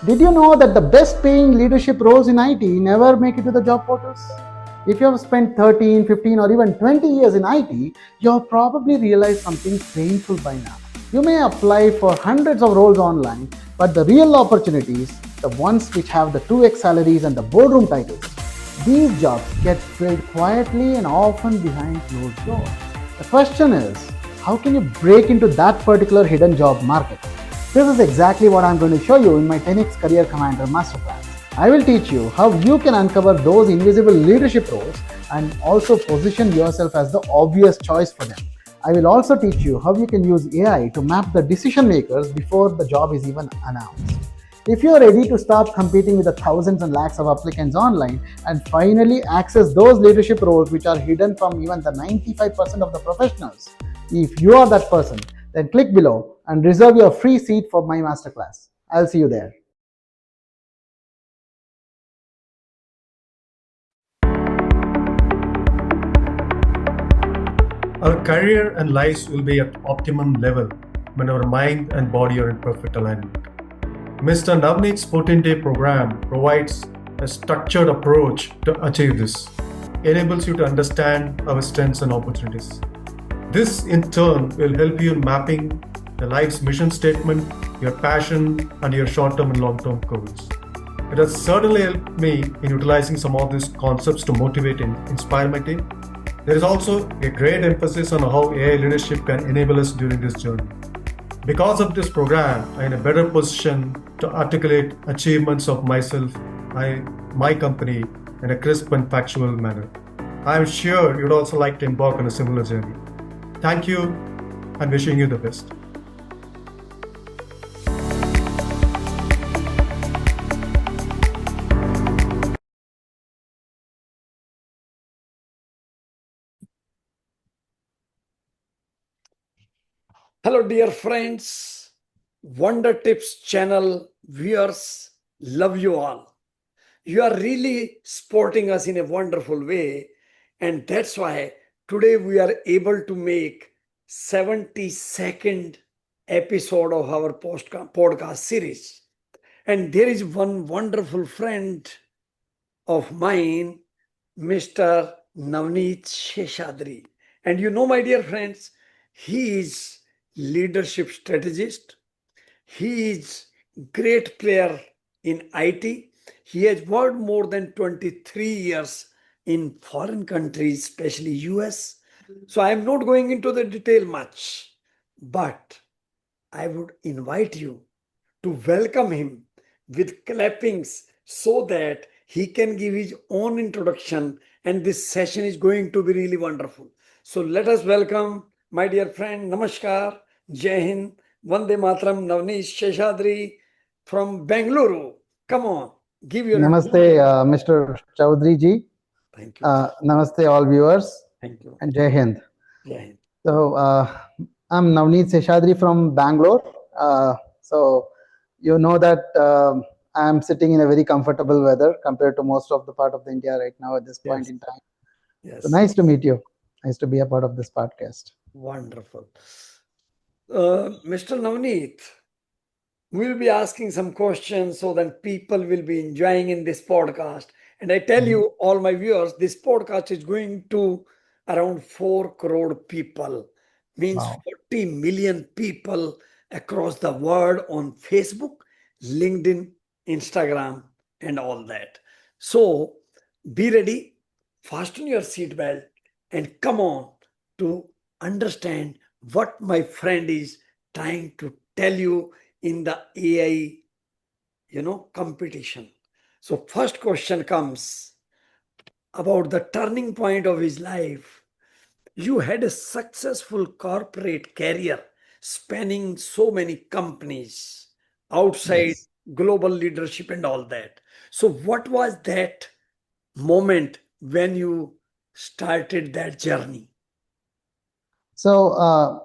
Did you know that the best paying leadership roles in IT never make it to the job portals? If you have spent 13, 15, or even 20 years in IT, you have probably realized something painful by now. You may apply for hundreds of roles online, but the real opportunities, the ones which have the 2x salaries and the boardroom titles, these jobs get filled quietly and often behind closed doors. The question is, how can you break into that particular hidden job market? This is exactly what I'm going to show you in my 10x Career Commander Masterclass. I will teach you how you can uncover those invisible leadership roles and also position yourself as the obvious choice for them. I will also teach you how you can use AI to map the decision makers before the job is even announced. If you are ready to stop competing with the thousands and lakhs of applicants online and finally access those leadership roles which are hidden from even the 95% of the professionals, if you are that person, then click below and reserve your free seat for my masterclass. I'll see you there. Our career and lives will be at optimum level when our mind and body are in perfect alignment. Mr. Navaneeth's 14-day program provides a structured approach to achieve this, enables you to understand our strengths and opportunities. This in turn will help you in mapping your life's mission statement, your passion, and your short-term and long-term goals. It has certainly helped me in utilizing some of these concepts to motivate and inspire my team. There is also a great emphasis on how AI leadership can enable us during this journey. Because of this program, I am in a better position to articulate achievements of myself, my company, in a crisp and factual manner. I am sure you'd also like to embark on a similar journey. Thank you and wishing you the best. Hello, dear friends, Wonder Tips channel viewers, love you all. You are really supporting us in a wonderful way, and that's why today we are able to make 72nd episode of our podcast series. And there is one wonderful friend of mine, Mr. Navaneeth Seshadri. And you know, my dear friends, he is leadership strategist. He is great player in IT. He has worked more than 23 years in foreign countries, especially US. So I am not going into the detail much, but I would invite you to welcome him with clappings so that he can give his own introduction, and this session is going to be really wonderful. So let us welcome my dear friend, Namaskar, Jai Hind, Vande Mataram, Navaneeth Seshadri from Bengaluru. Come on, give your Namaste, Mr. Chaudhary ji. Thank you. Namaste, all viewers. Thank you. And Jai Hind. Jai Hind. So, I'm Navaneeth Seshadri from Bangalore. So, you know that I'm sitting in a very comfortable weather compared to most of the part of the India right now at this point in time. Yes. So nice to meet you. Nice to be a part of this podcast. Wonderful. Mr. Navaneeth, we'll be asking some questions so that people will be enjoying in this podcast. And I tell you, all my viewers, this podcast is going to around 4 crore people, means Wow. 40 million people across the world on Facebook, LinkedIn, Instagram, and all that. So be ready, fasten your seatbelt, and come on to understand what my friend is trying to tell you in the AI, competition. So first question comes about the turning point of his life. You had a successful corporate career spanning so many companies outside Yes. global leadership and all that. So what was that moment when you started that journey? So,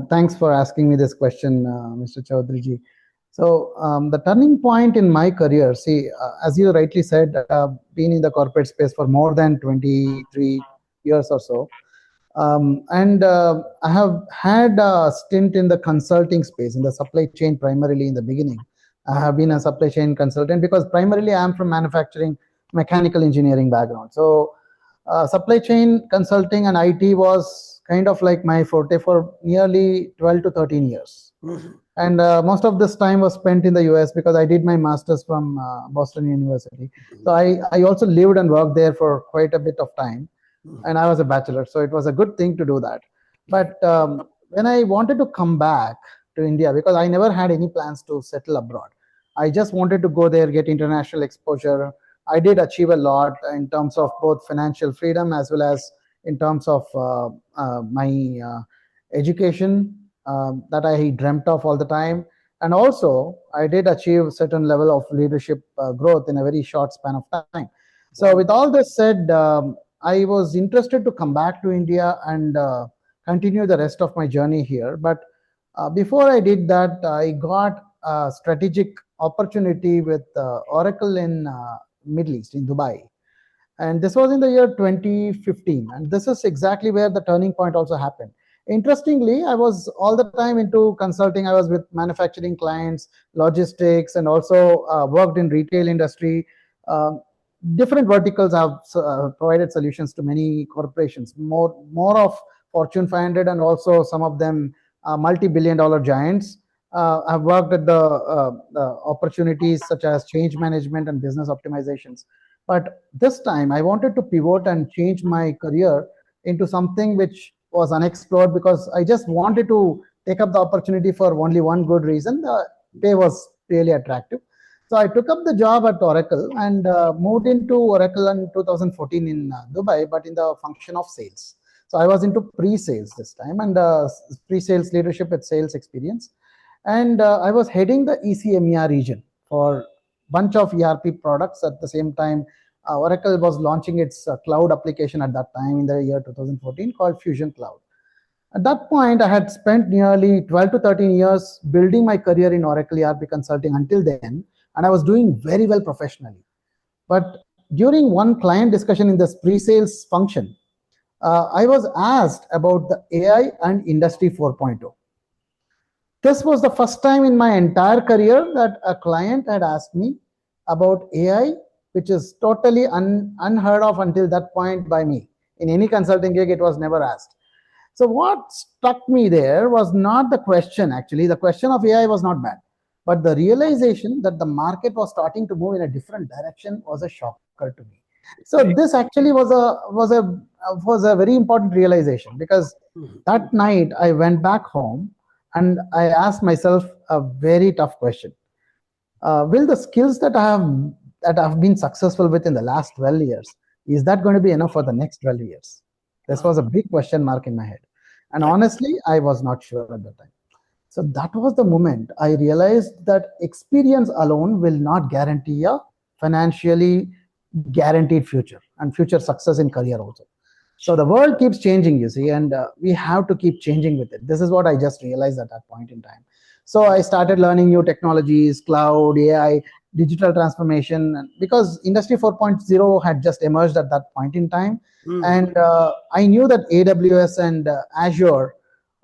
thanks for asking me this question, Mr. Chaudhary ji. So, the turning point in my career, see, as you rightly said, been in the corporate space for more than 23 years or so. And I have had a stint in the consulting space, in the supply chain primarily in the beginning. I have been a supply chain consultant because primarily I am from manufacturing, mechanical engineering background. So supply chain consulting and IT was kind of like my forte for nearly 12 to 13 years. Mhm. And most of this time was spent in the US because I did my master's from Boston University. So I also lived and worked there for quite a bit of time. And I was a bachelor, so it was a good thing to do that. But when I wanted to come back to India, because I never had any plans to settle abroad, I just wanted to go there, get international exposure. I did achieve a lot in terms of both financial freedom as well as in terms of my education that I dreamt of all the time. And also, I did achieve certain level of leadership growth in a very short span of time. So, with all this said, I was interested to come back to India and continue the rest of my journey here. But before I did that, I got a strategic opportunity with Oracle in Middle East in Dubai, and this was in the year 2015. And this is exactly where the turning point also happened. Interestingly, I was all the time into consulting. I was with manufacturing clients, logistics, and also worked in retail industry. Um, Different verticals have provided solutions to many corporations, more of Fortune 500 and also some of them multi-billion dollar giants. I've worked at the opportunities such as change management and business optimizations. But this time I wanted to pivot and change my career into something which was unexplored because I just wanted to take up the opportunity for only one good reason. The pay was really attractive. So I took up the job at Oracle and moved into Oracle in 2014 in Dubai, but in the function of sales. So I was into pre-sales this time and pre-sales leadership with sales experience. And I was heading the ECMER region for bunch of ERP products at the same time. Oracle was launching its cloud application at that time in the year 2014 called Fusion Cloud. At that point, I had spent nearly 12 to 13 years building my career in Oracle ERP consulting until then, and I was doing very well professionally. But during one client discussion in this pre-sales function, I was asked about the AI and Industry 4.0. This was the first time in my entire career that a client had asked me about AI, which is totally unheard of until that point by me. In any consulting gig, it was never asked. So what struck me there was not the question, actually. The question of AI was not bad. But the realization that the market was starting to move in a different direction was a shocker to me. So this actually was a very important realization because that night I went back home and I asked myself a very tough question. Will the skills that I've been successful with in the last 12 years, is that going to be enough for the next 12 years? This was a big question mark in my head. And honestly, I was not sure at the time. So that was the moment I realized that experience alone will not guarantee a financially guaranteed future and future success in career also. So the world keeps changing, you see, and we have to keep changing with it. This is what I just realized at that point in time. So I started learning new technologies, cloud, AI, digital transformation, because Industry 4.0 had just emerged at that point in time. And I knew that AWS and Azure,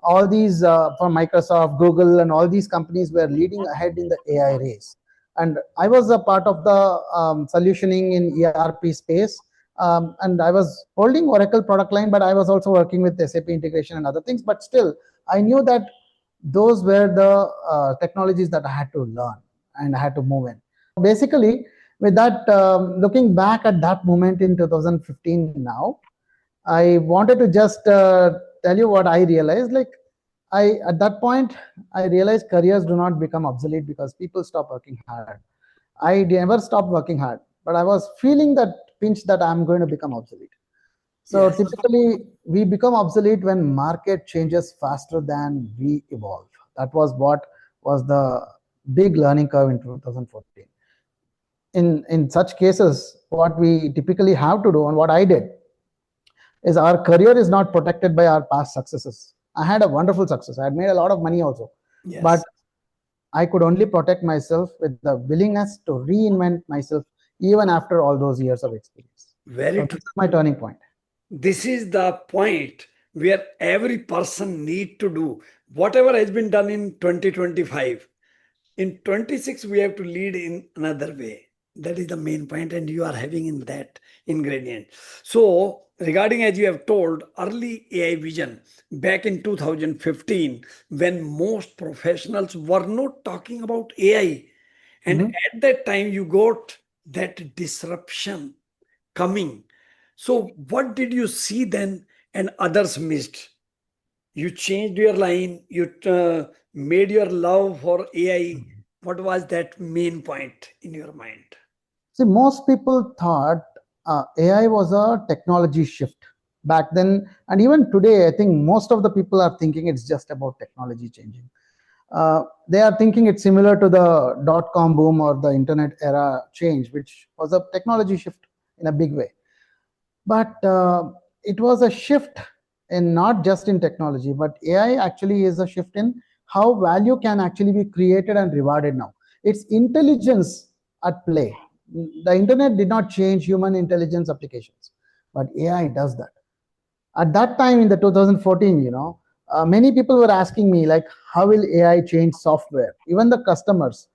all these from Microsoft, Google, and all these companies were leading ahead in the AI race. And I was a part of the solutioning in ERP space. And I was holding Oracle product line, but I was also working with SAP integration and other things. But still, I knew that those were the technologies that I had to learn and I had to move in. Basically, with that, looking back at that moment in 2015 now, I wanted to just tell you what I realized. Like, at that point, I realized careers do not become obsolete because people stop working hard. I never stopped working hard, but I was feeling that pinch that I'm going to become obsolete. So typically, we become obsolete when market changes faster than we evolve. That was what was the big learning curve in 2014. In such cases, what we typically have to do, and what I did, is our career is not protected by our past successes. I had a wonderful success. I had made a lot of money also. But I could only protect myself with the willingness to reinvent myself even after all those years of experience. Very so true. This is my turning point. This is the point where every person need to do whatever has been done in 2025 in 26 we have to lead in another way. That is the main point, and you are having in that ingredient. So regarding, as you have told, early AI vision back in 2015, when most professionals were not talking about AI, and at that time you got that disruption coming. So what did you see then and others missed? You changed your line, you made your love for AI. What was that main point in your mind? See, most people thought AI was a technology shift back then, and even today, I think most of the people are thinking it's just about technology changing. They are thinking it's similar to the dot-com boom or the internet era change, which was a technology shift in a big way. But it was a shift in not just in technology, but AI actually is a shift in how value can actually be created and rewarded now. It's intelligence at play. The internet did not change human intelligence applications, but AI does that. At that time in the 2014, many people were asking me like, how will AI change software? Even the customers.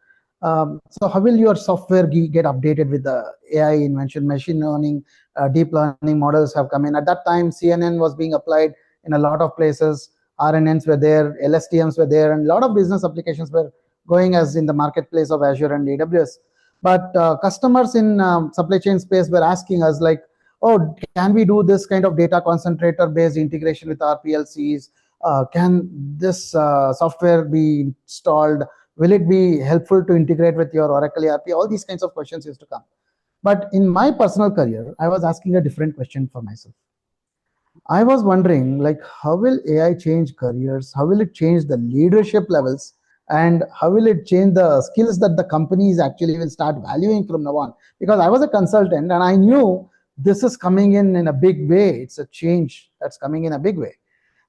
So how will your software get updated with the AI invention, machine learning, deep learning models have come in. At that time, CNN was being applied in a lot of places. RNNs were there, LSTMs were there, and a lot of business applications were going as in the marketplace of Azure and AWS. But customers in supply chain space were asking us like, oh, can we do this kind of data concentrator based integration with our PLCs? Can this software be installed? Will it be helpful to integrate with your Oracle ERP? All these kinds of questions used to come. But in my personal career, I was asking a different question for myself. I was wondering, like, how will AI change careers? How will it change the leadership levels? And how will it change the skills that the companies actually will start valuing from now on? Because I was a consultant and I knew this is coming in a big way. It's a change that's coming in a big way.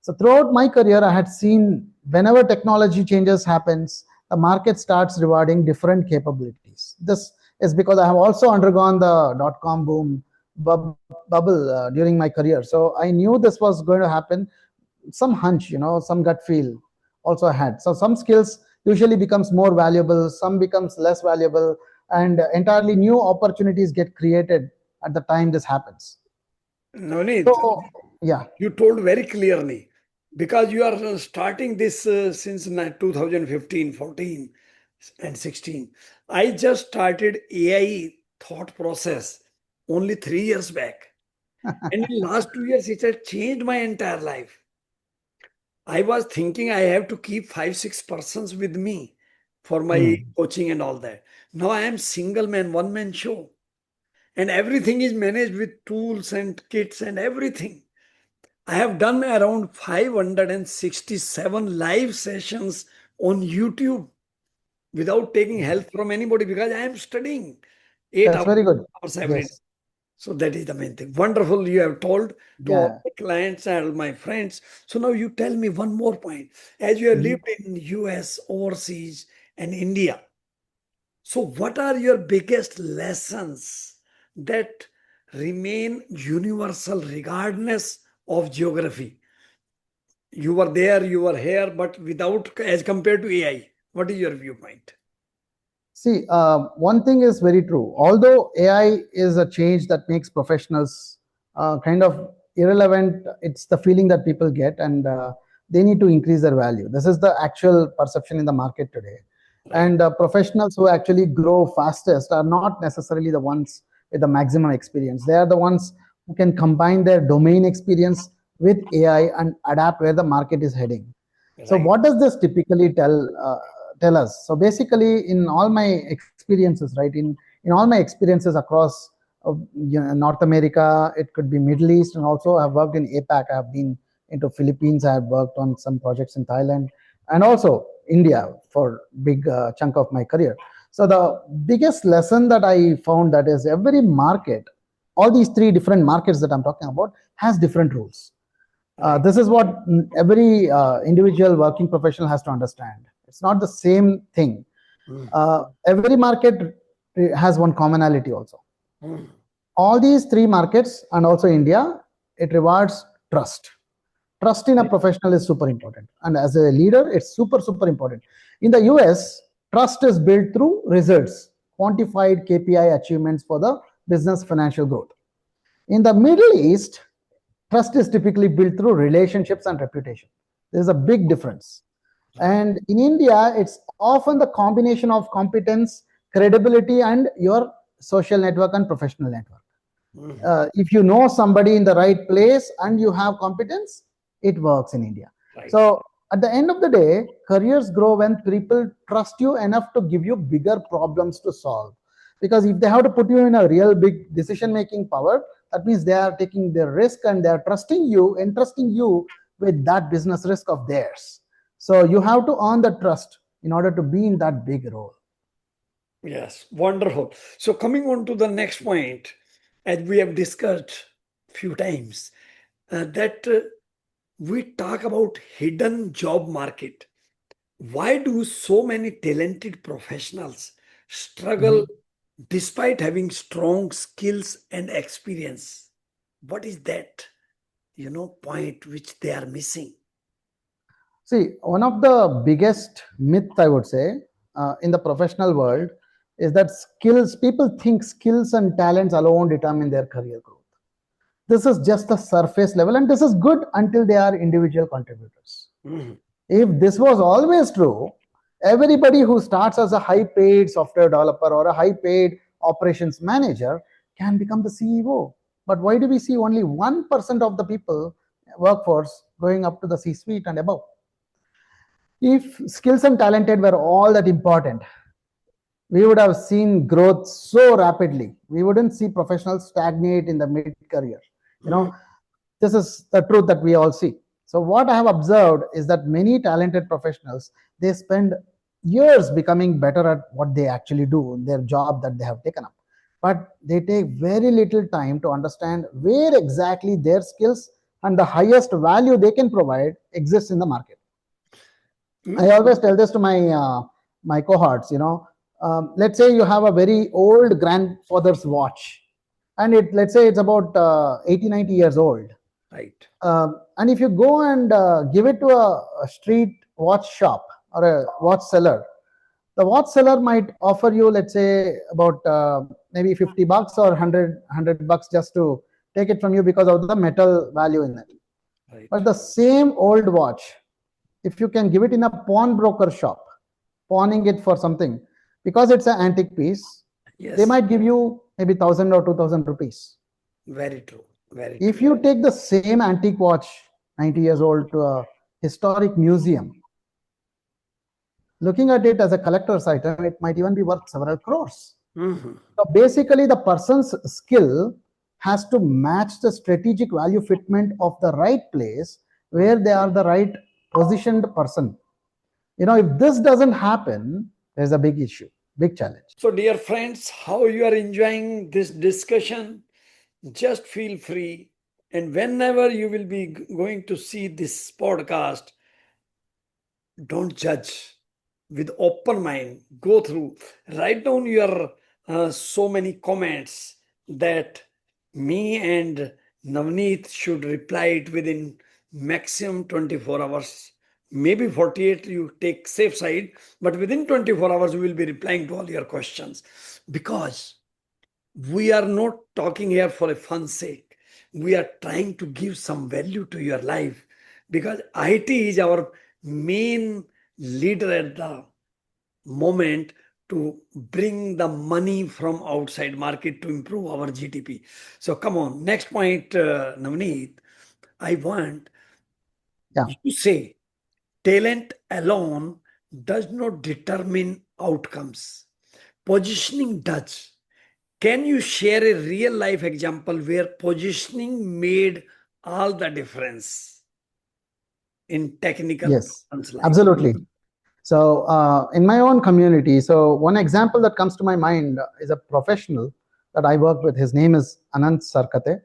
So throughout my career, I had seen whenever technology changes happens, the market starts rewarding different capabilities. This is because I have also undergone the dot-com boom bubble during my career. So I knew this was going to happen. Some hunch, some gut feel also I had. So some skills usually becomes more valuable, some becomes less valuable, and entirely new opportunities get created at the time this happens. Navneeth, So, yeah. you told very clearly, because you are starting this since 2015, 14, and 16. I just started AI thought process only 3 years back. And in last 2 years, it has changed my entire life. I was thinking I have to keep 5, 6 persons with me for my coaching and all that. Now I am single man, one man show. And everything is managed with tools and kits and everything. I have done around 567 live sessions on YouTube without taking help from anybody, because I am studying 8 That's very good. hours every day. Yes. So that is the main thing. Wonderful, you have told to all Yeah. my clients and all my friends. So now you tell me one more point. As you have lived in US, overseas, and India, so what are your biggest lessons that remain universal regardless of geography? You were there, you were here, but without, as compared to AI, what is your viewpoint? See, one thing is very true. Although AI is a change that makes professionals kind of irrelevant, it's the feeling that people get, and they need to increase their value. This is the actual perception in the market today. And professionals who actually grow fastest are not necessarily the ones with the maximum experience. They are the ones who can combine their domain experience with AI and adapt where the market is heading. So Right. what does this typically tell us? So basically, in all my experiences, right, in all my experiences across North America, it could be Middle East, and also I've worked in APAC. I've been into Philippines. I've worked on some projects in Thailand, and also India for big chunk of my career. So the biggest lesson that I found that is every market, all these three different markets that I'm talking about, has different rules. This is what every individual working professional has to understand. It's not the same thing. Every market has one commonality also. All these three markets and also India, it rewards trust. Trust in a professional is super important. And as a leader, it's super, super important. In the US, trust is built through results, quantified KPI achievements for the business financial growth. In the Middle East, trust is typically built through relationships and reputation. There's a big difference. And in India, it's often the combination of competence, credibility, and your social network and professional network. If you know somebody in the right place and you have competence, it works in India. Right. So at the end of the day, careers grow when people trust you enough to give you bigger problems to solve. Because if they have to put you in a real big decision-making power, that means they are taking their risk and they are trusting you, entrusting you with that business risk of theirs. So you have to earn the trust in order to be in that big role. Yes, wonderful. So coming on to the next point, as we have discussed few times, that we talk about hidden job market. Why do so many talented professionals struggle despite having strong skills and experience? What is that, point which they are missing? See, one of the biggest myth, I would say, in the professional world is that people think skills and talents alone determine their career growth. This is just the surface level, and this is good until they are individual contributors. If this was always true, everybody who starts as a high-paid software developer or a high-paid operations manager can become the CEO. But why do we see only 1% of the people workforce going up to the C-suite and above? If skills and talented were all that important, we would have seen growth so rapidly. We wouldn't see professionals stagnate in the mid-career. This is the truth that we all see. So what I have observed is that many talented professionals, they spend years becoming better at what they actually do, their job that they have taken up. But they take very little time to understand where exactly their skills and the highest value they can provide exists in the market. I always tell this to my cohorts, let's say you have a very old grandfather's watch, and let's say it's about 80, 90 years old. Right. And if you go and give it to a street watch shop or a watch seller, the watch seller might offer you, let's say, about maybe $50 or $100 just to take it from you because of the metal value in it. Right. But the same old watch, if you can give it in a pawnbroker shop, pawning it for something, because it's an antique piece, Yes. they might give you maybe 1,000 or 2,000 rupees. Very true. Very If true. you take the same antique watch, 90 years old, to a historic museum, looking at it as a collector's item, it might even be worth several crores. So basically, the person's skill has to match the strategic value fitment of the right place where they are the right positioned person. If this doesn't happen, there's a big issue, big challenge. So, dear friends, how you are enjoying this discussion? Just feel free. And whenever you will be going to see this podcast, don't judge. With open mind, go through, write down your so many comments that me and Navneeth should reply it within maximum 24 hours. Maybe 48 you take safe side, but within 24 hours we will be replying to all your questions, because we are not talking here for a fun sake. We are trying to give some value to your life, because IT is our main leader at the moment to bring the money from outside market to improve our GDP. So come on, next point, Navneeth, I want you say talent alone does not determine outcomes. Positioning does. Can you share a real life example where positioning made all the difference in technical? Yes, absolutely. So in my own community, so one example that comes to my mind is a professional that I work with. His name is Anant Sarkate.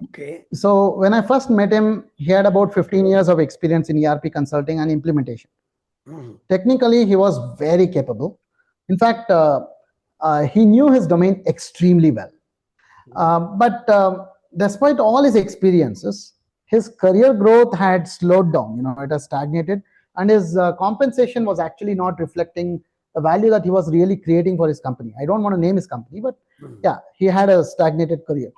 Okay. So when I first met him, he had about 15 years of experience in ERP consulting and implementation. Technically, he was very capable. In fact, he knew his domain extremely well. But despite all his experiences, his career growth had slowed down. It has stagnated, and his compensation was actually not reflecting the value that he was really creating for his company. I don't want to name his company, but yeah, he had a stagnated career.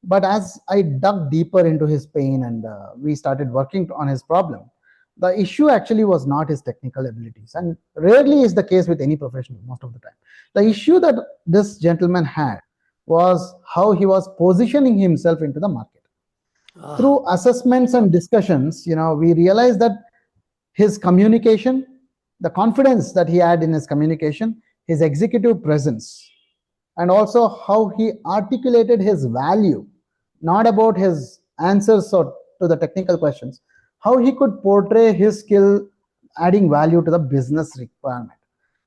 But as I dug deeper into his pain and we started working on his problem, the issue actually was not his technical abilities, and rarely is the case with any professional most of the time. The issue that this gentleman had was how he was positioning himself into the market. Through assessments and discussions, we realized that his communication, the confidence that he had in his communication, his executive presence, and also how he articulated his value, not about his answers or to the technical questions, how he could portray his skill adding value to the business requirement.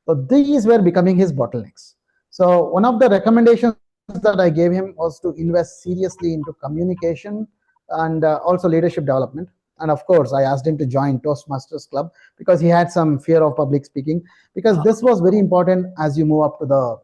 So these were becoming his bottlenecks. So one of the recommendations that I gave him was to invest seriously into communication and also leadership development. And of course, I asked him to join Toastmasters Club because he had some fear of public speaking, because this was very important as you move up to the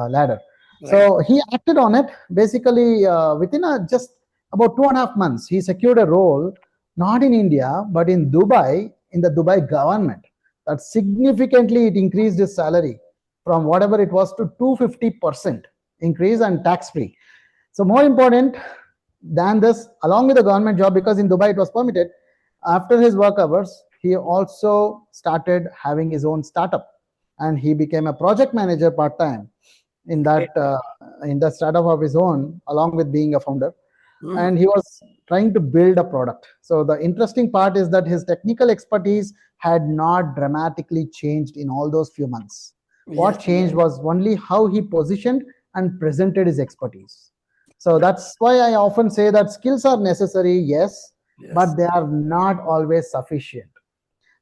ladder. Right. So he acted on it. Basically, within just about 2.5 months, he secured a role, not in India, but in Dubai, in the Dubai government. That significantly it increased his salary from whatever it was to 250% increase and tax-free. So more important than this, along with the government job, because in Dubai it was permitted, after his work hours, he also started having his own startup, and he became a project manager part-time in that startup of his own, along with being a founder. And he was trying to build a product. So the interesting part is that his technical expertise had not dramatically changed in all those few months. What changed was only how he positioned and presented his expertise. So that's why I often say that skills are necessary, yes, but they are not always sufficient,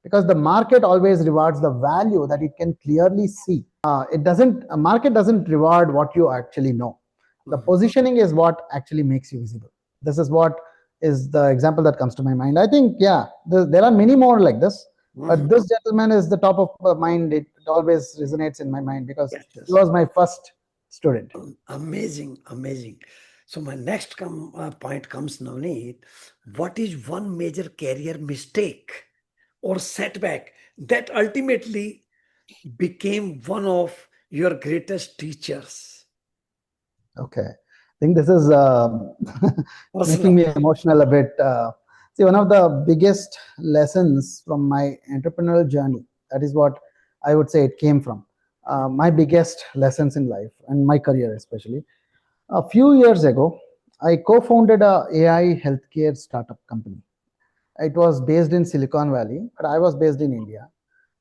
because the market always rewards the value that it can clearly see. A market doesn't reward what you actually know. The positioning is what actually makes you visible. This is what is the example that comes to my mind. I think, there are many more like this, but this gentleman is the top of my mind. It always resonates in my mind because he was my first student. Amazing. So my next point comes, Navneeth. What is one major career mistake or setback that ultimately became one of your greatest teachers? Okay. I think this is making me emotional a bit. See, one of the biggest lessons from my entrepreneurial journey, that is what I would say it came from. My biggest lessons in life and my career especially. A few years ago, I co-founded a AI healthcare startup company. It was based in Silicon Valley, but I was based in India.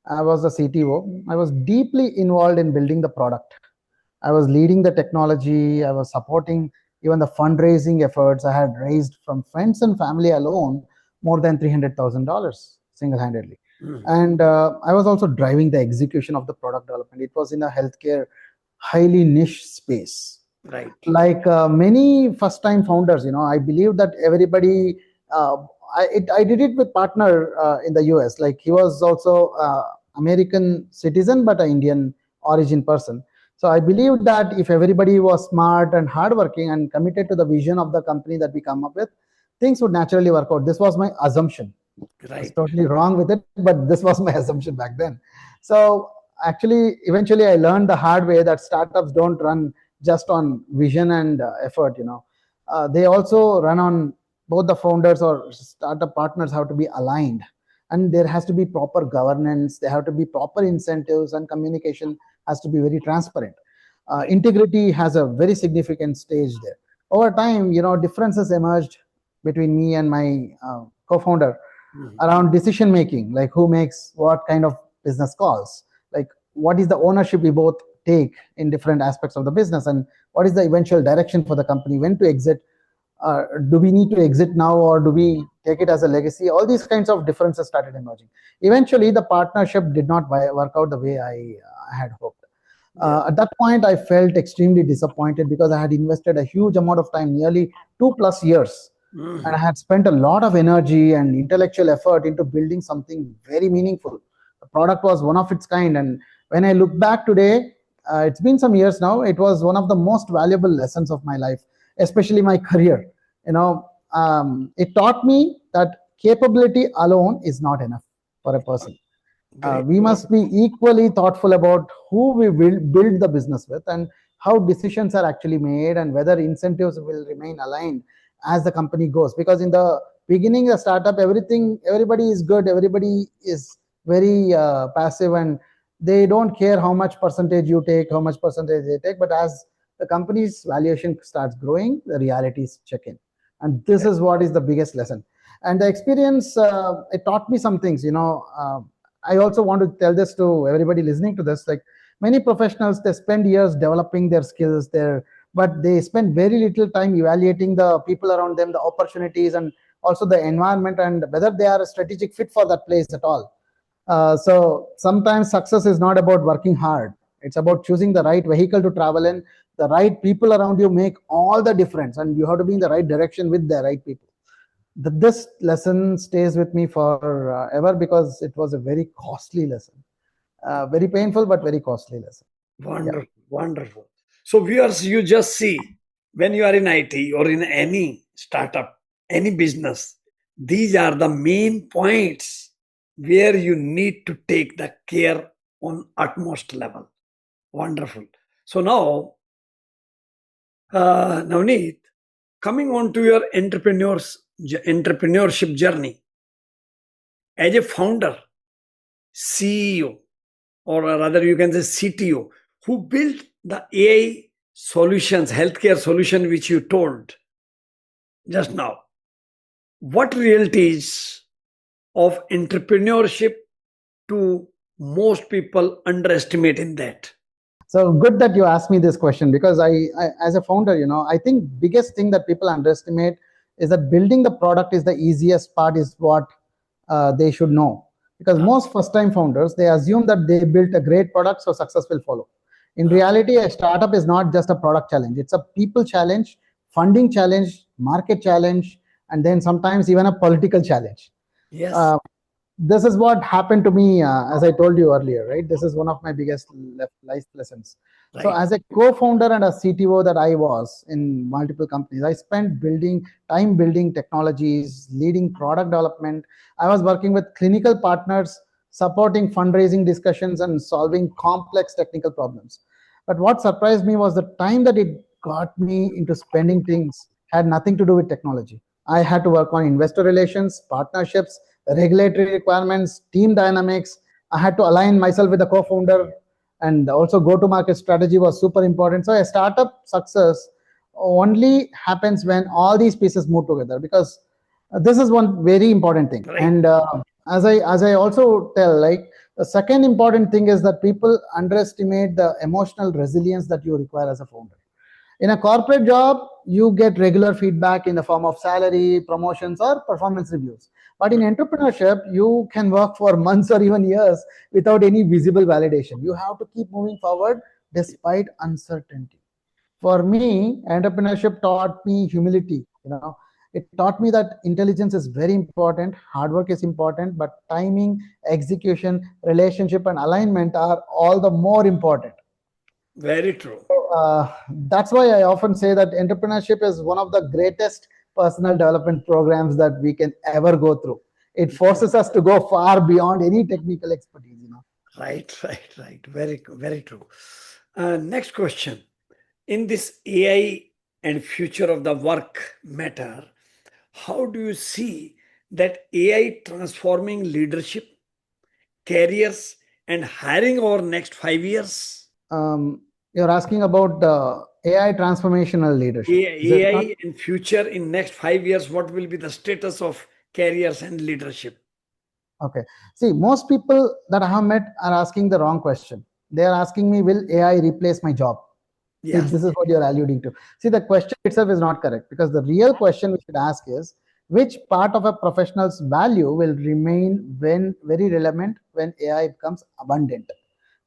I was the CTO. I was deeply involved in building the product. I was leading the technology. I was supporting even the fundraising efforts. I had raised from friends and family alone more than $300,000 single-handedly. And I was also driving the execution of the product development. It was in a healthcare, highly niche space. Right. Like many first-time founders, I believe that everybody, I did it with partner in the US. Like he was also American citizen, but an Indian origin person. So I believe that if everybody was smart and hardworking and committed to the vision of the company that we come up with, things would naturally work out. This was my assumption. Right. I was totally wrong with it, but this was my assumption back then. So actually, eventually I learned the hard way that startups don't run just on vision and effort. They also run on both the founders or startup partners have to be aligned, and there has to be proper governance. There have to be proper incentives, and communication has to be very transparent. Integrity has a very significant stage there. Over time, differences emerged between me and my co-founder around decision making, like who makes what kind of business calls, like what is the ownership we both take in different aspects of the business, and what is the eventual direction for the company, when to exit. Do we need to exit now, or do we take it as a legacy? All these kinds of differences started emerging. Eventually, the partnership did not work out the way I had hoped. At that point, I felt extremely disappointed because I had invested a huge amount of time, nearly 2+ years, and I had spent a lot of energy and intellectual effort into building something very meaningful. The product was one of its kind, and when I look back today, it's been some years now, it was one of the most valuable lessons of my life, especially my career. It taught me that capability alone is not enough for a person. Great. We must be equally thoughtful about who we will build the business with and how decisions are actually made and whether incentives will remain aligned as the company goes. Because in the beginning, a startup, everybody is good, everybody is very passive, and they don't care how much percentage you take, how much percentage they take. But as the company's valuation starts growing, the realities check in, and this is what is the biggest lesson. And the experience, it taught me some things. I also want to tell this to everybody listening to this. Like, many professionals, they spend years developing their skills there, but they spend very little time evaluating the people around them, the opportunities, and also the environment, and whether they are a strategic fit for that place at all. So sometimes success is not about working hard. It's about choosing the right vehicle to travel in. The right people around you make all the difference, and you have to be in the right direction with the right people. This lesson stays with me for ever, because it was a very costly lesson, very painful but very costly lesson. Yeah. Wonderful, wonderful. So, viewers, you just see, when you are in IT or in any startup, any business, these are the main points where you need to take the care on utmost level. Wonderful. So now, Navneet, coming on to your entrepreneurship journey as a founder, CEO, or rather you can say CTO, who built the AI solutions, healthcare solution, which you told just now. What realities of entrepreneurship do most people underestimate in that? So good that you asked me this question, because I as a founder, I think biggest thing that people underestimate is that building the product is the easiest part, is what they should know. Because most first time founders, they assume that they built a great product, so success will follow. In reality, a startup is not just a product challenge, it's a people challenge, funding challenge, market challenge, and then sometimes even a political challenge. Yes, uh, this is what happened to me, as I told you earlier, right? This is one of my biggest life lessons. So right. as a co-founder and a CTO that I was in multiple companies, I spent building technologies, leading product development. I was working with clinical partners, supporting fundraising discussions, and solving complex technical problems. But what surprised me was the time that it got me into spending things had nothing to do with technology. I had to work on investor relations, partnerships, regulatory requirements, team dynamics. I had to align myself with the co-founder, and also go-to-market strategy was super important. So a startup success only happens when all these pieces move together, because this is one very important thing. Right. And as I also tell, like, the second important thing is that people underestimate the emotional resilience that you require as a founder. In a corporate job, you get regular feedback in the form of salary, promotions, or performance reviews. But in entrepreneurship, you can work for months or even years without any visible validation. You have to keep moving forward despite uncertainty. For me, entrepreneurship taught me humility. It taught me that intelligence is very important, hard work is important, but timing, execution, relationship, and alignment are all the more important. Very true. That's why I often say that entrepreneurship is one of the greatest personal development programs that we can ever go through. It forces us to go far beyond any technical expertise. Right, right. Very, very true. Next question. In this AI and future of the work matter, how do you see that AI transforming leadership, careers, and hiring over next 5 years? You're asking about AI transformational leadership, is it not? AI and future in next 5 years, what will be the status of careers and leadership? Okay. See, most people that I have met are asking the wrong question. They are asking me, will AI replace my job? See, Yes, this is what you're alluding to. See, the question itself is not correct, because the real question we should ask is, which part of a professional's value will remain when very relevant when AI becomes abundant?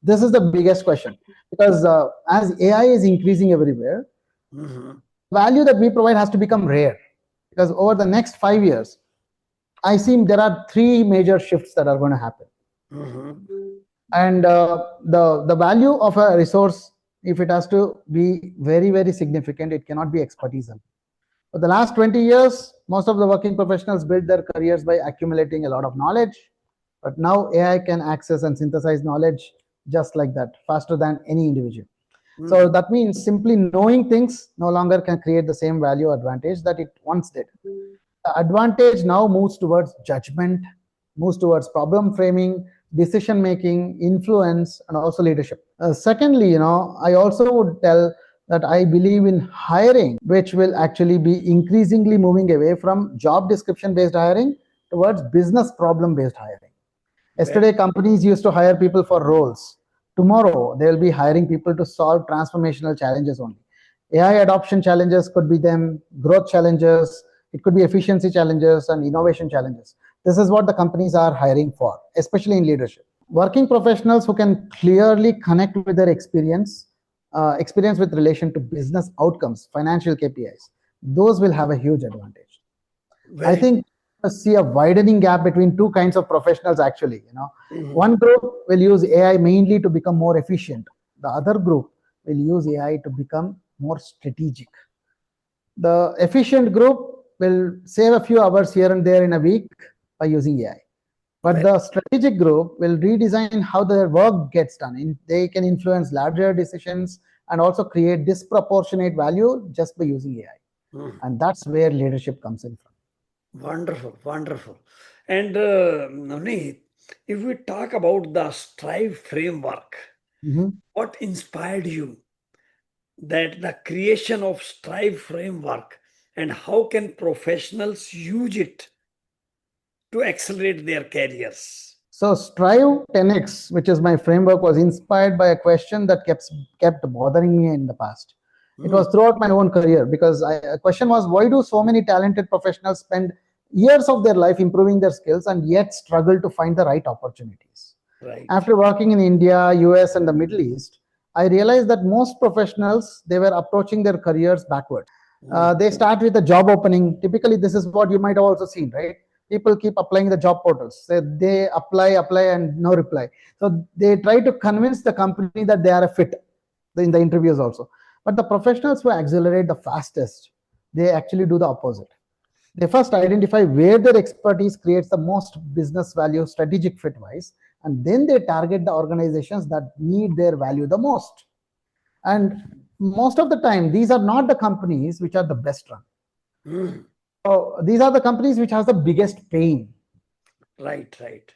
This is the biggest question, because as AI is increasing everywhere, Mhm. value that we provide has to become rare. Because over the next 5 years, I see there are three major shifts that are going to happen. Mhm. And the value of a resource, if it has to be very significant, it cannot be expertise. For the last 20 years, most of the working professionals built their careers by accumulating a lot of knowledge, But now AI can access and synthesize knowledge just like that, faster than any individual. So that means simply knowing things no longer can create the same value advantage that it once did. The advantage now moves towards judgment, moves towards problem framing, decision making, influence, and also leadership. Secondly, I also would tell that I believe in hiring, which will actually be increasingly moving away from job description based hiring towards business problem based hiring. Yesterday, companies used to hire people for roles. Tomorrow, they will be hiring people to solve transformational challenges only. AI adoption challenges could be them, growth challenges, it could be efficiency challenges and innovation challenges. This is what the companies are hiring for, especially in leadership. Working professionals who can clearly connect with their experience with relation to business outcomes, financial KPIs, those will have a huge advantage. I think see a widening gap between two kinds of professionals actually. One group will use AI mainly to become more efficient. The other group will use AI to become more strategic. The efficient group will save a few hours here and there in a week by using AI. But the strategic group will redesign how their work gets done. They can influence larger decisions and also create disproportionate value just by using AI. And that's where leadership comes in from. Wonderful, wonderful. And Navneeth, if we talk about the Strive framework, what inspired you that the creation of Strive framework, and how can professionals use it to accelerate their careers? So Strive 10x, which is my framework, was inspired by a question that kept bothering me in the past. It was throughout my own career because a question was, why do so many talented professionals spend years of their life improving their skills and yet struggle to find the right opportunities? Right. After working in India, US, and the Middle East, I realized that most professionals, they were approaching their careers backwards. They start with a job opening. Typically, this is what you might have also seen, right? People keep applying the job portals. They apply, and no reply. So they try to convince the company that they are a fit in the interviews also. But the professionals who accelerate the fastest, they actually do the opposite. They first identify where their expertise creates the most business value, strategic fit wise, and then they target the organizations that need their value the most. And most of the time, these are not the companies which are the best run. So these are the companies which has the biggest pain. Right, right.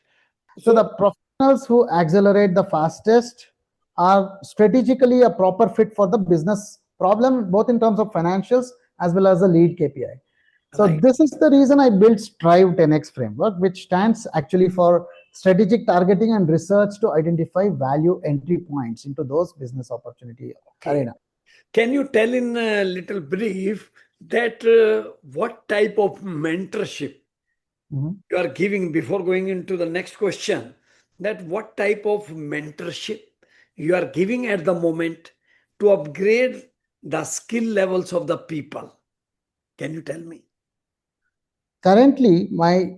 So the professionals who accelerate the fastest are strategically a proper fit for the business problem, both in terms of financials as well as the lead KPI. So this is the reason I built Strive 10x framework, which stands actually for strategic targeting and research to identify value entry points into those business opportunity arena. Can you tell in a little brief that what type of mentorship you are giving before going into the next question? That what type of mentorship you are giving at the moment to upgrade the skill levels of the people? Can you tell me? Currently, my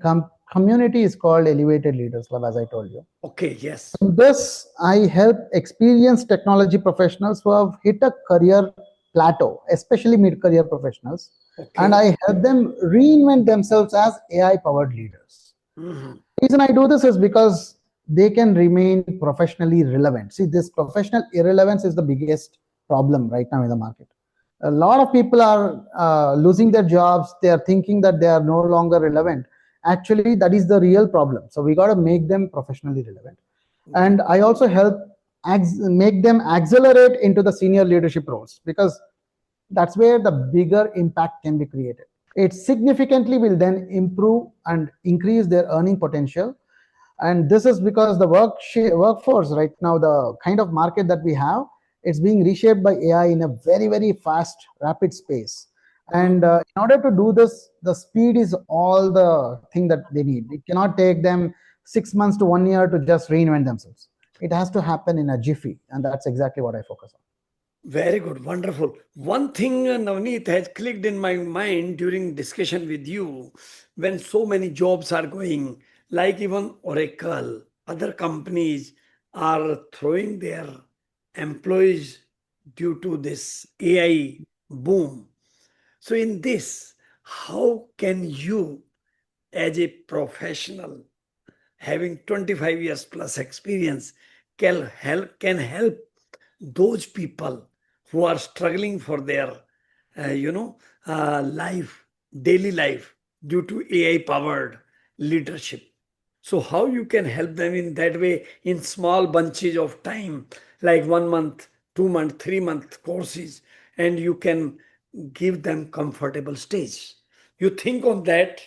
community is called Elevated Leaders Club, as I told you. Okay, yes. In this, I help experienced technology professionals who have hit a career plateau, especially mid-career professionals, and I help them reinvent themselves as AI-powered leaders. The reason I do this is because they can remain professionally relevant. See, this professional irrelevance is the biggest problem right now in the market. A lot of people are losing their jobs. They are thinking that they are no longer relevant. Actually, that is the real problem. So we got to make them professionally relevant. And I also help make them accelerate into the senior leadership roles, because that's where the bigger impact can be created. It significantly will then improve and increase their earning potential. And this is because the workforce right now, the kind of market that we have, it's being reshaped by AI in a very, very fast, rapid space. And in order to do this, the speed is all the thing that they need. It cannot take them 6 months to 1 year to just reinvent themselves. It has to happen in a jiffy, and that's exactly what I focus on. Very good, wonderful. One thing, Navneeth, has clicked in my mind during discussion with you. When so many jobs are going, like even Oracle, other companies are throwing their employees due to this AI boom. So in this, how can you as a professional having 25 years plus experience can help those people who are struggling for their life, daily life, due to AI powered leadership. So how you can help them in that way, in small bunches of time, like 1 month, 2 month, 3 month courses, and you can give them comfortable stage. You think on that,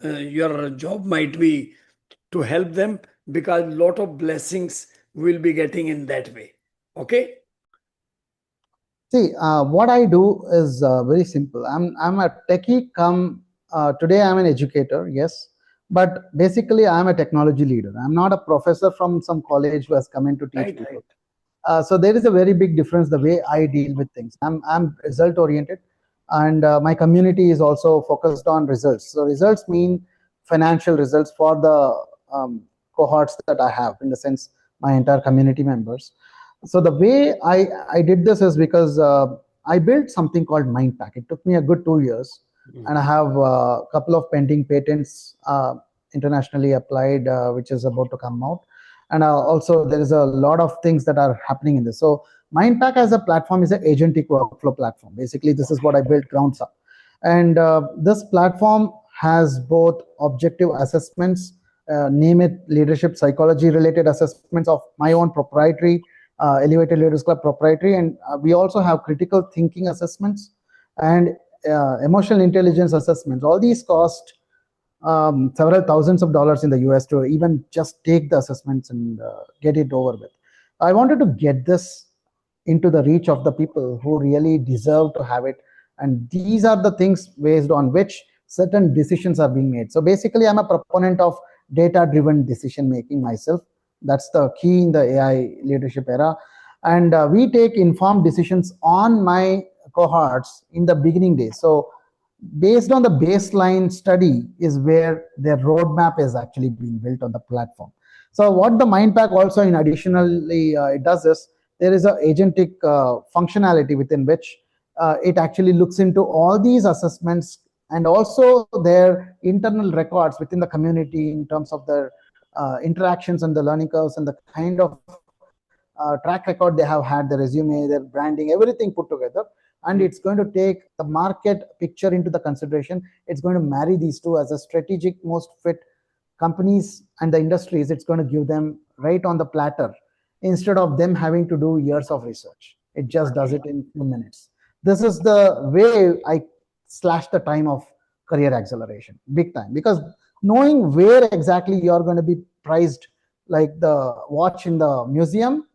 your job might be to help them, because lot of blessings will be getting in that way. Okay. See, what I do is very simple. I'm a techie. Today I'm an educator, yes, but basically I'm a technology leader. I'm not a professor from some college who has come in to teach Right, people. right. So there is a very big difference the way I deal with things. I'm result oriented, and my community is also focused on results. So results mean financial results for the cohorts that I have, in the sense my entire community members. So the way I did this is because I built something called MindPack. It took me a good 2 years, and I have a couple of pending patents internationally applied, which is about to come out. And also there is a lot of things that are happening in this. So MindPack as a platform is an agentic workflow platform. Basically, this is what I built grounds up. And this platform has both objective assessments, name it leadership psychology related assessments of my own proprietary Elevated Leaders Club proprietary, and we also have critical thinking assessments and emotional intelligence assessments. All these cost several thousands of dollars in the US to even just take the assessments and get it over with. I wanted to get this into the reach of the people who really deserve to have it. And these are the things based on which certain decisions are being made. So basically, I'm a proponent of data driven decision making myself. That's the key in the AI leadership era. And we take informed decisions on my cohorts in the beginning days. So based on the baseline study is where their roadmap is actually being built on the platform. So what the MindPack also in additionally it does is there is a agentic functionality within which it actually looks into all these assessments and also their internal records within the community in terms of their interactions and the learning curves and the kind of track record they have had, the resume, their branding, everything put together. And it's going to take the market picture into the consideration. It's going to marry these two as a strategic most fit companies and the industries. It's going to give them right on the platter instead of them having to do years of research. It just does it in 2 minutes. This is the way I slash the time of career acceleration big time, because knowing where exactly you're going to be priced like the watch in the museum,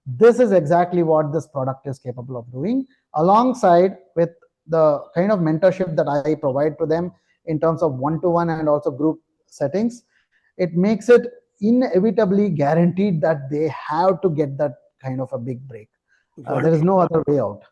this is exactly what this product is capable of doing, alongside with the kind of mentorship that I provide to them in terms of one-to-one and also group settings. It makes it inevitably guaranteed that they have to get that kind of a big break. There is no other way out.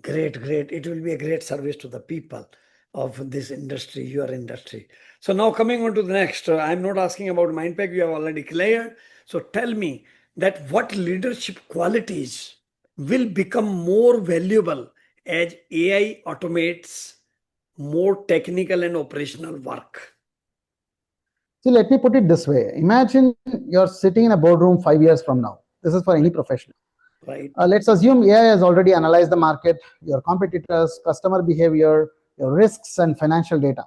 Great, great. It will be a great service to the people of this industry, your industry. So now coming on to the next, I'm not asking about MindPack, you have already cleared. So tell me that what leadership qualities will become more valuable as AI automates more technical and operational work. See, let me put it this way. Imagine you're sitting in a boardroom 5 years from now. This is for any professional. Right. Let's assume AI has already analyzed the market, your competitors, customer behavior, your risks, and financial data.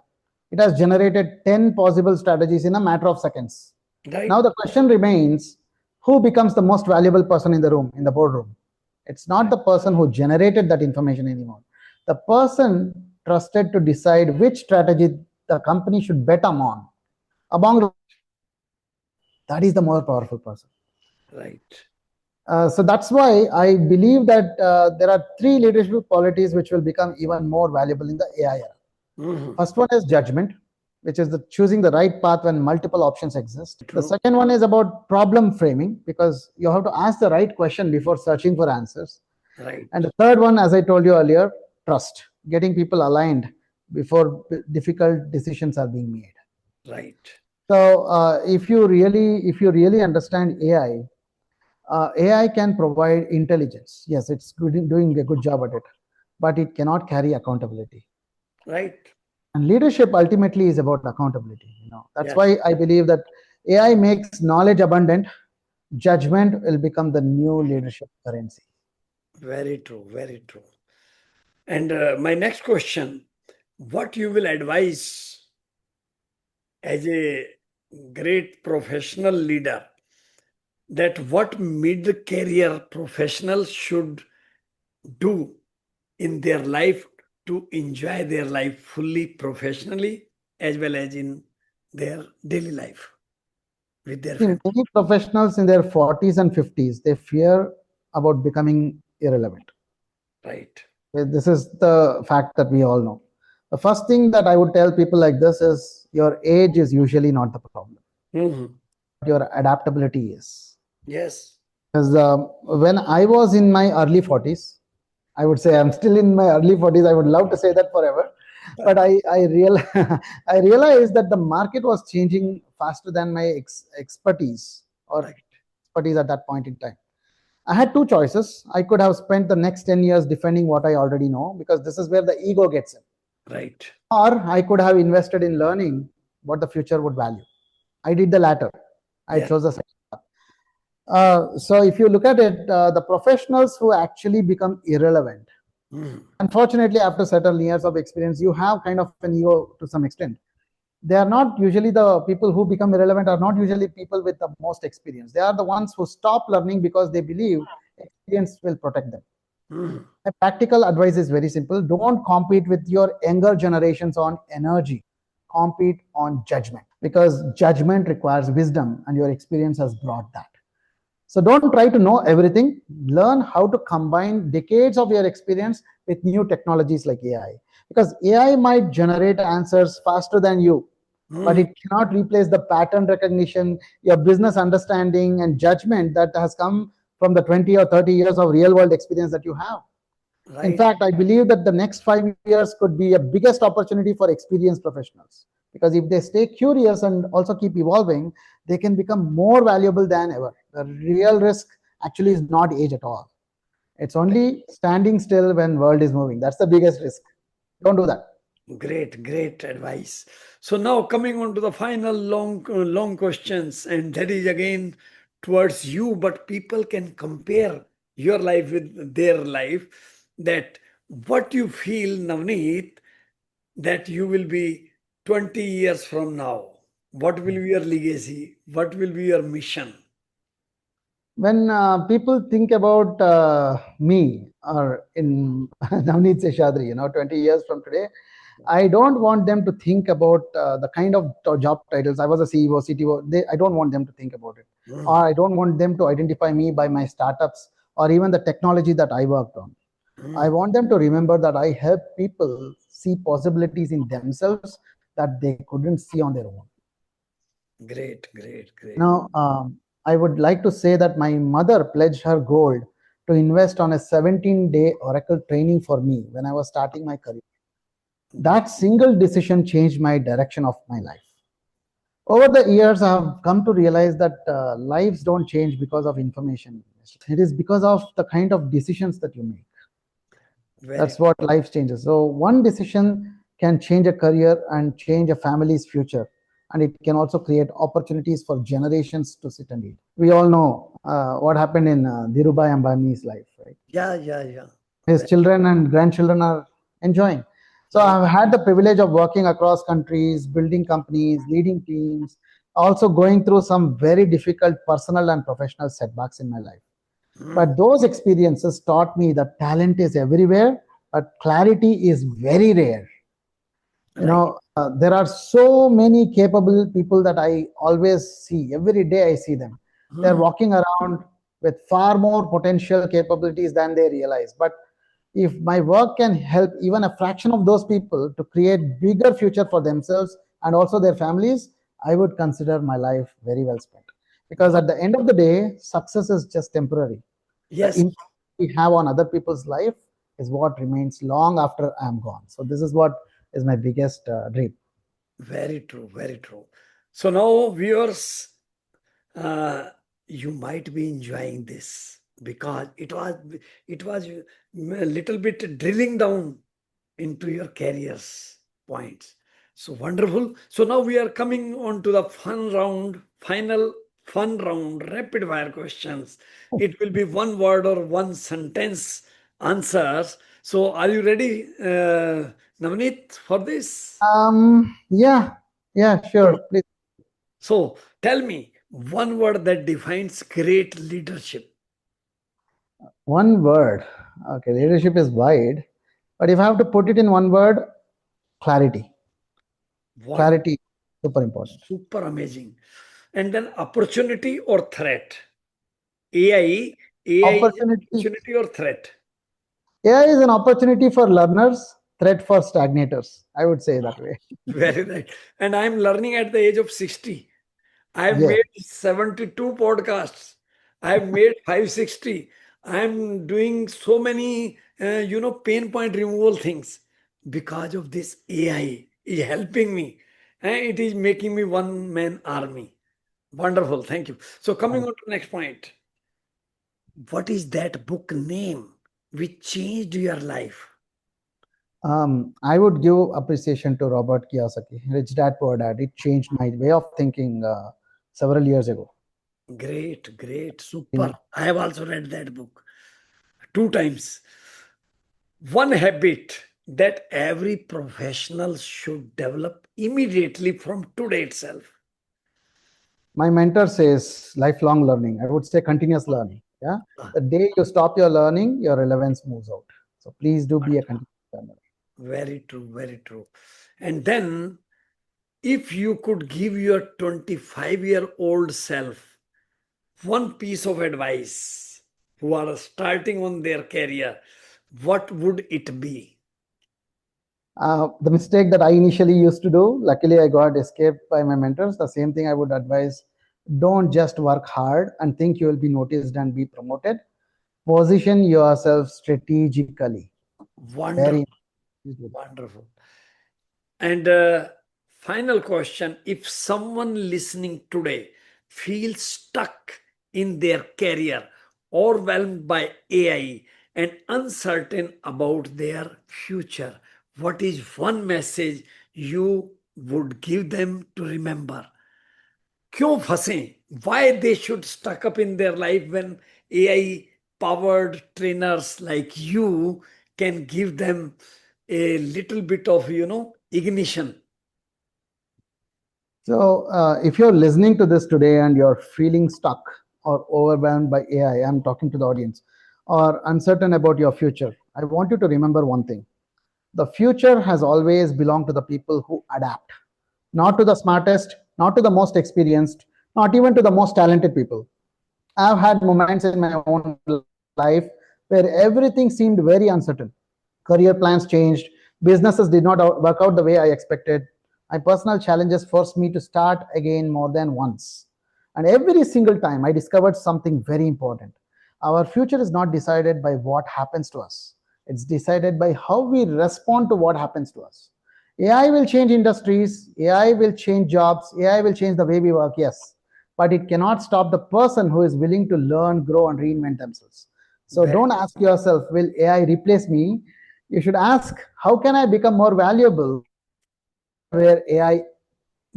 It has generated 10 possible strategies in a matter of seconds. Right. Now the question remains, who becomes the most valuable person in the room, in the boardroom? It's not the person who generated that information anymore. The person trusted to decide which strategy the company should bet on among that is the more powerful person. Right. So that's why I believe that there are three leadership qualities which will become even more valuable in the AI era. First one is judgment, which is the choosing the right path when multiple options exist. The second one is about problem framing, because you have to ask the right question before searching for answers. Right. And the third one, as I told you earlier, trust, getting people aligned before difficult decisions are being made. Right. So if you really understand AI, AI can provide intelligence. Yes, it's doing a good job at it, but it cannot carry accountability. Right. And leadership ultimately is about accountability. That's Yes. why I believe that AI makes knowledge abundant. Judgment will become the new leadership currency. Very true, very true. And my next question, what you will advise as a great professional leader, that what mid-career professionals should do in their life to enjoy their life fully professionally as well as in their daily life with their See, family. many professionals in their 40s and 50s, they fear about becoming irrelevant. Right. This is the fact that we all know. The first thing that I would tell people like this is your age is usually not the problem. Mhm. Your adaptability is. Yes. Because when I was in my early 40s, I would say I'm still in my early 40s. I would love to say that forever. But I realized that the market was changing faster than my expertise or Right. expertise at that point in time. I had two choices. I could have spent the next 10 years defending what I already know, because this is where the ego gets in. Right. Or I could have invested in learning what the future would value. I did the latter. I Yes. chose the second path. So if you look at it, the professionals who actually become irrelevant, Mhm. unfortunately, after certain years of experience, you have kind of an ego to some extent. They are not usually the people who become irrelevant, are not usually people with the most experience. They are the ones who stop learning because they believe experience will protect them. Mhm. My practical advice is very simple. Don't compete with your younger generations on energy. Compete on judgment, because judgment requires wisdom and your experience has brought that. So don't try to know everything. Learn how to combine decades of your experience with new technologies like AI. Because AI might generate answers faster than you, but Mhm. it cannot replace the pattern recognition, your business understanding, and judgment that has come from the 20 or 30 years of real world experience that you have. In Right. fact, I believe that the next 5 years could be a biggest opportunity for experienced professionals. Because if they stay curious and also keep evolving, they can become more valuable than ever. The real risk actually is not age at all. It's only standing still when world is moving. That's the biggest risk. Don't do that. Great, great advice. So now coming on to the final long questions, and that is again towards you, but people can compare your life with their life. That what you feel, Navneet, that you will be 20 years from now. What will be your legacy? What will be your mission? When people think about me or in Navneeth Seshadri, 20 years from today, I don't want them to think about the kind of job titles. I was a CEO, CTO. I don't want them to think about it. Or Mm, I don't want them to identify me by my startups or even the technology that I worked on. I mm. want them to remember that I help people see possibilities in themselves that they couldn't see on their own. Great, great, You great. know, I would like to say that my mother pledged her gold to invest on a 17-day Oracle training for me when I was starting my career. That single decision changed my direction of my life. Over the years, I have come to realize that lives don't change because of information. It is because of the kind of decisions that you make. Very That's what life changes. So one decision can change a career and change a family's future, and it can also create opportunities for generations to sit and eat. We all know what happened in Dhirubhai Ambani's life, right? Yeah, yeah, yeah. His children and grandchildren are enjoying. So Right. I've had the privilege of working across countries, building companies, leading teams, also going through some very difficult personal and professional setbacks in my life. Mm, But those experiences taught me that talent is everywhere, but clarity is very rare. right. There are so many capable people that I always see. Every day I see them. They're Mm, walking around with far more potential capabilities than they realize. But if my work can help even a fraction of those people to create bigger future for themselves and also their families, I would consider my life very well spent. Because wow. at the end of the day, success is just temporary. The Yes, impact we have on other people's life is what remains long after I'm gone. So this is what is my biggest dream. very true, very true. So now, viewers, uh, you might be enjoying this because it was a little bit drilling down into your careers points. So wonderful. So now we are coming on to the final fun round, rapid fire questions. It will be one word or one sentence answers. So are you ready, Navneet, for this? Yeah, yeah, Good. sure. Please. So tell me one word that defines great leadership. One word. Okay, leadership is wide, but if I have to put it in one word, clarity. One Clarity, super important. super amazing. And then opportunity or threat. AI, AI is Opportunity. opportunity or threat. AI is an opportunity for learners, threat for stagnators. I would say that way. Very right. And I'm learning at the age of 60. I've Yes. made 72 podcasts. I've made 560. I'm doing so many, pain point removal things because of this AI is helping me. And it is making me one man army. Wonderful. Thank you. So coming on to the next point. What is that book name which changed your life? I would give appreciation to Robert Kiyosaki, Rich Dad Poor Dad. It changed my way of thinking several years ago. Great, great, super. In I have also read that book two times. One habit that every professional should develop immediately from today itself. my mentor says lifelong learning. I would say continuous learning. Yeah. Ah, The day you stop your learning, your relevance moves out. So please do be a continuous learner. very true, very true. And then, if you could give your 25-year-old self one piece of advice who are starting on their career, what would it be? The mistake that I initially used to do, luckily I got escaped by my mentors. The same thing I would advise: don't just work hard and think you will be noticed and be promoted. Position yourself strategically. Very Wonderful, important. wonderful. And final question, if someone listening today feels stuck in their career, overwhelmed by AI, and uncertain about their future, what is one message you would give them to remember? क्यों फंसे? Why they should stuck up in their life when AI powered trainers like you can give them a little bit of ignition. So, if you're listening to this today and you're feeling stuck or overwhelmed by AI, I'm talking to the audience, or uncertain about your future, I want you to remember one thing: the future has always belonged to the people who adapt, not to the smartest, not to the most experienced, not even to the most talented people. I've had moments in my own life where everything seemed very uncertain. Career plans changed, businesses did not work out the way I expected. My personal challenges forced me to start again more than once. And every single time I discovered something very important. Our future is not decided by what happens to us, it's decided by how we respond to what happens to us. AI will change industries, AI will change jobs, AI will change the way we work, yes, but it cannot stop the person who is willing to learn, grow, and reinvent themselves. So Very don't ask yourself, will AI replace me? You should ask, how can I become more valuable where AI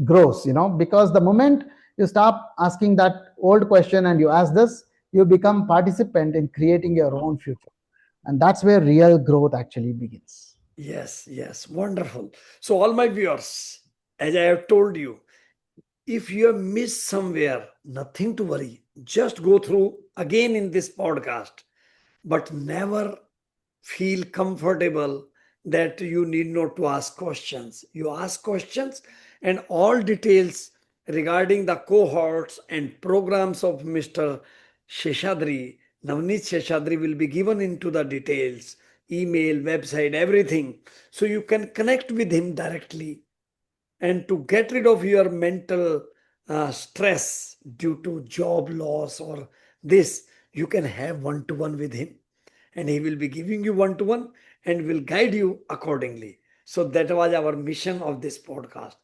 grows? Because the moment you stop asking that old question and you ask this, you become participant in creating your own future. And that's where real growth actually begins. yes, yes, wonderful. So all my viewers, as I have told you, if you have missed somewhere, nothing to worry. Just go through again in this podcast, but never feel comfortable that you need not to ask questions. You ask questions, and all details regarding the cohorts and programs of Mr. Seshadri, Navneeth Seshadri, will be given into the details, email, website, everything. So you can connect with him directly, and to get rid of your mental stress due to job loss or this, you can have one to one with him, and he will be giving you one to one and will guide you accordingly. So that was our mission of this podcast,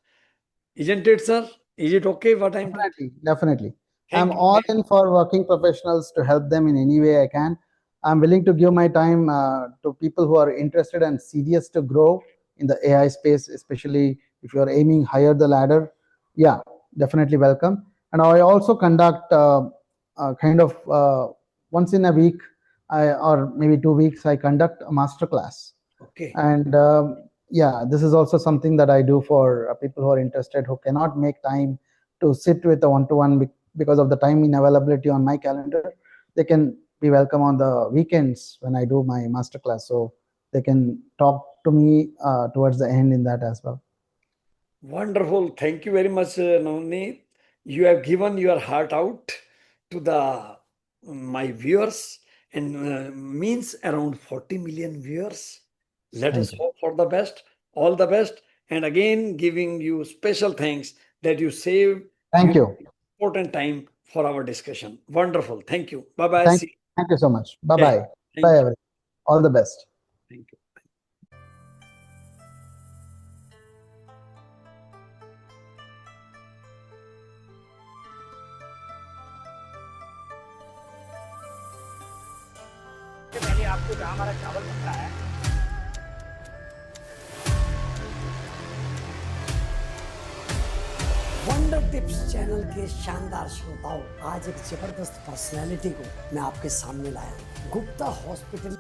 isn't it, sir? Is it okay what I'm doing? Definitely, definitely. I'm Thank you. all in for working professionals to help them in any way I can. I'm willing to give my time to people who are interested and serious to grow in the AI space, especially If you're aiming higher the ladder, yeah, definitely welcome. And I also conduct kind of once in a week, or maybe 2 weeks, I conduct a master class. Okay. And yeah, this is also something that I do for people who are interested, who cannot make time to sit with a one-to-one because of the time inavailability on my calendar. They can be welcome on the weekends when I do my master class, so they can talk to me towards the end in that as well. Wonderful. Thank you very much, Navneet. You have given your heart out to the my viewers, and means around 40 million viewers. Let Thank us you. hope for the best. All the best. And again, giving you special thanks that you saved Thank your you. important time for our discussion. Wonderful. Thank you. Bye bye. Thank, See thank you so much. Bye you. bye. Bye, Thank you. everyone. All the best. Thank you. पहले आपको जहाँ हमारा चावल बनता है wonder tips channel के शानदार श्रोताओं, आज एक जबरदस्त पर्सनालिटी को मैं आपके सामने लाया हूं। गुप्ता हॉस्पिटल